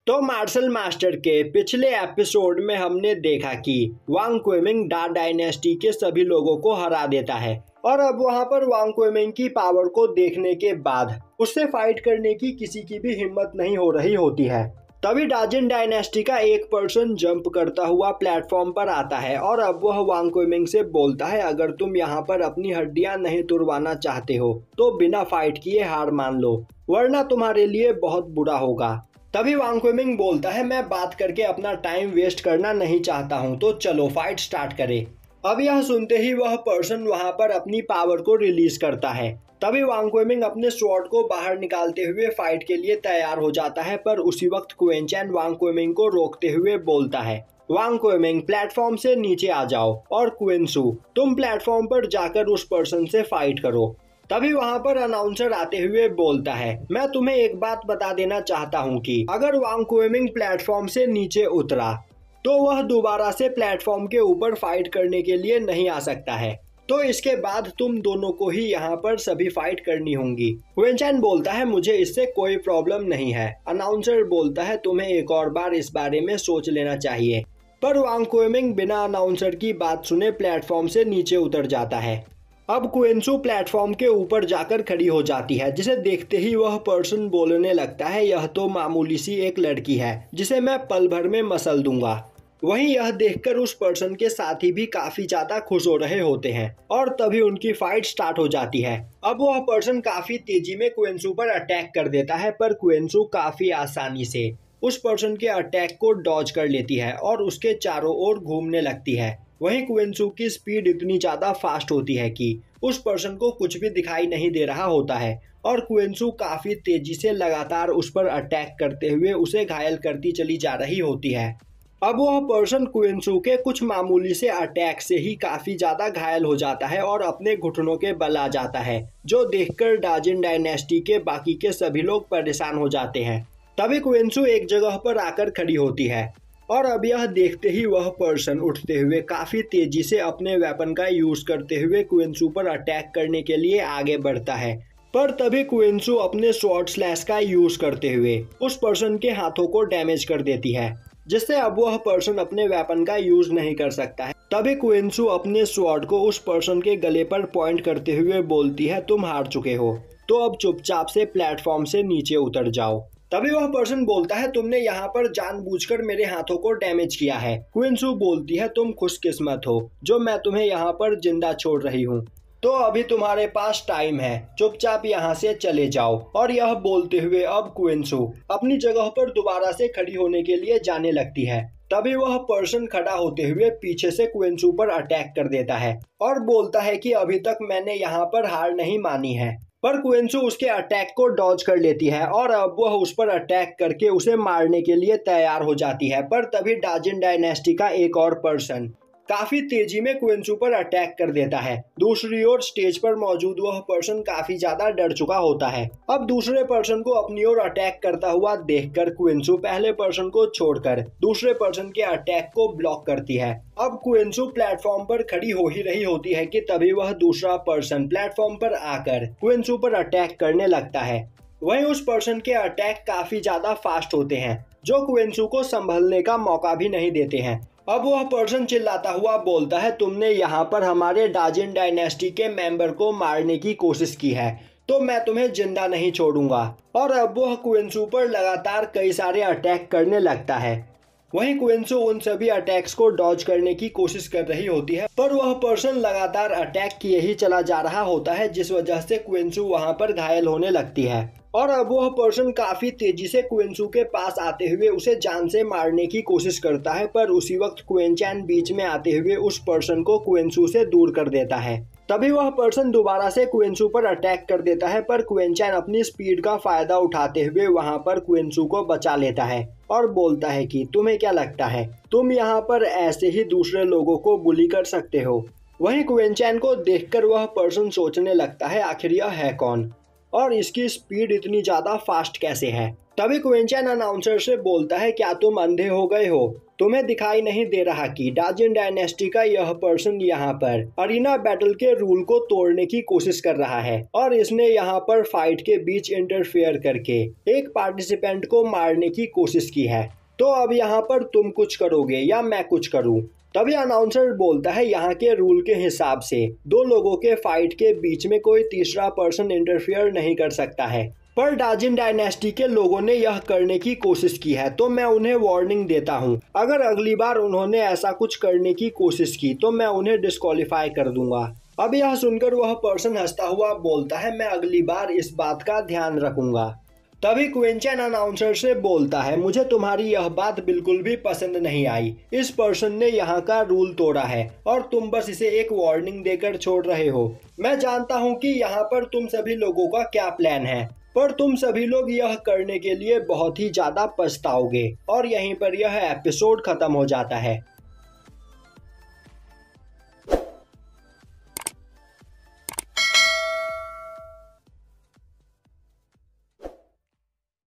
तो martial master के पिछले एपिसोड में हमने देखा कि वांग क्वेमिंग डा डायनेस्टी के सभी लोगों को हरा देता है और अब वहां पर वांग क्वेमिंग की पावर को देखने के बाद उससे फाइट करने की किसी की भी हिम्मत नहीं हो रही होती है। तभी डाजिन डायनेस्टी का एक पर्सन जंप करता हुआ प्लेटफॉर्म पर आता है और अब वह वांग क्वेमिंग से बोलता है, अगर तुम यहाँ पर अपनी हड्डियां नहीं तुड़वाना चाहते हो तो बिना फाइट किए हार मान लो, वरना तुम्हारे लिए बहुत बुरा होगा। तभी वांग क्वेमिंग बोलता है, मैं बात करके अपना टाइम वेस्ट करना नहीं चाहता हूँ, तो चलो फाइट स्टार्ट करें। अब यह सुनते ही वह पर्सन वहां पर अपनी पावर को रिलीज करता है। तभी वांग क्वेमिंग अपने स्वॉर्ड को बाहर निकालते हुए फाइट के लिए तैयार हो जाता है, पर उसी वक्त क्वेन चैन वांग क्वेमिंग को रोकते हुए बोलता है, वांग क्वेमिंग प्लेटफॉर्म से नीचे आ जाओ और क्वेन सू तुम प्लेटफॉर्म पर जाकर उस पर्सन से फाइट करो। तभी वहां पर अनाउंसर आते हुए बोलता है, मैं तुम्हें एक बात बता देना चाहता हूँ कि अगर वांग क्वेमिंग प्लेटफॉर्म से नीचे उतरा तो वह दोबारा से प्लेटफॉर्म के ऊपर फाइट करने के लिए नहीं आ सकता है, तो इसके बाद तुम दोनों को ही यहाँ पर सभी फाइट करनी होंगी। क्वेन चैन बोलता है, मुझे इससे कोई प्रॉब्लम नहीं है। अनाउंसर बोलता है, तुम्हें एक और बार इस बारे में सोच लेना चाहिए। पर वांग क्वेमिंग बिना अनाउंसर की बात सुने प्लेटफॉर्म से नीचे उतर जाता है। अब क्वेन सू प्लेटफॉर्म के ऊपर जाकर खड़ी हो जाती है, जिसे देखते ही वह पर्सन बोलने लगता है, यह तो मामूली सी एक लड़की है जिसे मैं पल भर में मसल दूंगा। वहीं यह देखकर उस पर्सन के साथी भी काफी ज्यादा खुश हो रहे होते हैं और तभी उनकी फाइट स्टार्ट हो जाती है। अब वह पर्सन काफी तेजी में क्वेन सू पर अटैक कर देता है, पर क्वेन सू काफी आसानी से उस पर्सन के अटैक को डॉज कर लेती है और उसके चारों ओर घूमने लगती है। वहीं क्वेन सू की स्पीड इतनी ज्यादा फास्ट होती है कि उस पर्सन को कुछ भी दिखाई नहीं दे रहा होता है और क्वेन सू काफी तेजी से लगातार उस पर अटैक करते हुए उसे घायल करती चली जा रही होती है। अब वह पर्सन क्वेन सू के कुछ मामूली से अटैक से ही काफी ज्यादा घायल हो जाता है और अपने घुटनों के बल आ जाता है, जो देखकर डाजिन डायनेस्टी के बाकी के सभी लोग परेशान हो जाते हैं। तभी क्वेन सू एक जगह पर आकर खड़ी होती है और अब यह देखते ही वह पर्सन उठते हुए काफी तेजी से अपने वेपन का यूज करते हुए क्वेन सू पर अटैक करने के लिए आगे बढ़ता है। पर तभी क्वेन सू अपने स्वॉर्ड स्लैश का यूज करते हुए उस पर्सन के हाथों को डैमेज कर देती है, जिससे अब वह पर्सन अपने वेपन का यूज नहीं कर सकता है। तभी क्वेन सू अपने स्वॉर्ड को उस पर्सन के गले पर पॉइंट करते हुए बोलती है, तुम हार चुके हो, तो अब चुपचाप से प्लेटफॉर्म से नीचे उतर जाओ। तभी वह पर्सन बोलता है, तुमने यहाँ पर जानबूझकर मेरे हाथों को डैमेज किया है। क्वेन सू बोलती है, तुम खुशकिस्मत हो जो मैं तुम्हें यहाँ पर जिंदा छोड़ रही हूँ, तो अभी तुम्हारे पास टाइम है, चुपचाप यहाँ से चले जाओ। और यह बोलते हुए अब क्वेन सू अपनी जगह पर दोबारा से खड़ी होने के लिए जाने लगती है। तभी वह पर्सन खड़ा होते हुए पीछे से क्वेन सू पर अटैक कर देता है और बोलता है कि अभी तक मैंने यहाँ पर हार नहीं मानी है। पर क्वेन सू उसके अटैक को डॉज कर लेती है और अब वह उस पर अटैक करके उसे मारने के लिए तैयार हो जाती है। पर तभी डाजिन डायनेस्टी का एक और पर्सन काफी तेजी में क्वेन सू पर अटैक कर देता है। दूसरी ओर स्टेज पर मौजूद वह पर्सन काफी ज्यादा डर चुका होता है। अब दूसरे पर्सन को अपनी ओर अटैक करता हुआ देखकर क्वेन सू पहले पर्सन को छोड़कर दूसरे पर्सन के अटैक को ब्लॉक करती है। अब क्वेन सू प्लेटफॉर्म पर खड़ी हो ही रही होती है कि तभी वह दूसरा पर्सन प्लेटफॉर्म पर आकर क्वेन सू पर अटैक करने लगता है। वहीं उस पर्सन के अटैक काफी ज्यादा फास्ट होते हैं, जो क्वेन सू को संभलने का मौका भी नहीं देते हैं। अब वह पर्सन चिल्लाता हुआ बोलता है, तुमने यहाँ पर हमारे डाजिन डायनेस्टी के मेंबर को मारने की कोशिश की है, तो मैं तुम्हें जिंदा नहीं छोड़ूंगा। और अब वह क्वेन सू पर लगातार कई सारे अटैक करने लगता है। वहीं क्वेन सू उन सभी अटैक्स को डॉज करने की कोशिश कर रही होती है, पर वह पर्सन लगातार अटैक किए ही चला जा रहा होता है, जिस वजह से क्वेन सू वहां पर घायल होने लगती है। और अब वह पर्सन काफी तेजी से क्वेन सू के पास आते हुए उसे जान से मारने की कोशिश करता है, पर उसी वक्त क्वेन चैन बीच में आते हुए उस पर्सन को क्वेन सू से दूर कर देता है। तभी वह पर्सन दोबारा से क्वेन सू पर अटैक कर देता है, पर क्वेन चैन अपनी स्पीड का फायदा उठाते हुए वहां पर क्वेन सू को बचा लेता है और बोलता है कि तुम्हें क्या लगता है, तुम यहाँ पर ऐसे ही दूसरे लोगों को बुली कर सकते हो। वहीं क्वेन चैन को देखकर वह पर्सन सोचने लगता है, आखिर यह है कौन और इसकी स्पीड इतनी ज्यादा फास्ट कैसे है। तभी क्विंचन अनाउंसर से बोलता है, क्या तुम अंधे हो गए हो? तुम्हें दिखाई नहीं दे रहा कि डार्जिन डायनेस्टी का यह पर्सन यहाँ पर अरीना बैटल के रूल को तोड़ने की कोशिश कर रहा है और इसने यहाँ पर फाइट के बीच इंटरफेयर करके एक पार्टिसिपेंट को मारने की कोशिश की है। तो अब यहाँ पर तुम कुछ करोगे या मैं कुछ करूँ? तभी अनाउंसर बोलता है, यहाँ के रूल के हिसाब से दो लोगों के फाइट के बीच में कोई तीसरा पर्सन इंटरफियर नहीं कर सकता है, पर डार्जिन डायनेस्टी के लोगों ने यह करने की कोशिश की है, तो मैं उन्हें वार्निंग देता हूँ। अगर अगली बार उन्होंने ऐसा कुछ करने की कोशिश की तो मैं उन्हें डिस्क्वालीफाई कर दूंगा। अब यह सुनकर वह पर्सन हंसता हुआ बोलता है, मैं अगली बार इस बात का ध्यान रखूंगा। तभी क्विंचन अनाउंसर से बोलता है, मुझे तुम्हारी यह बात बिल्कुल भी पसंद नहीं आई। इस पर्सन ने यहाँ का रूल तोड़ा है और तुम बस इसे एक वार्निंग देकर छोड़ रहे हो। मैं जानता हूँ कि यहाँ पर तुम सभी लोगों का क्या प्लान है, पर तुम सभी लोग यह करने के लिए बहुत ही ज्यादा पछताओगे। और यहीं पर यह एपिसोड खत्म हो जाता है।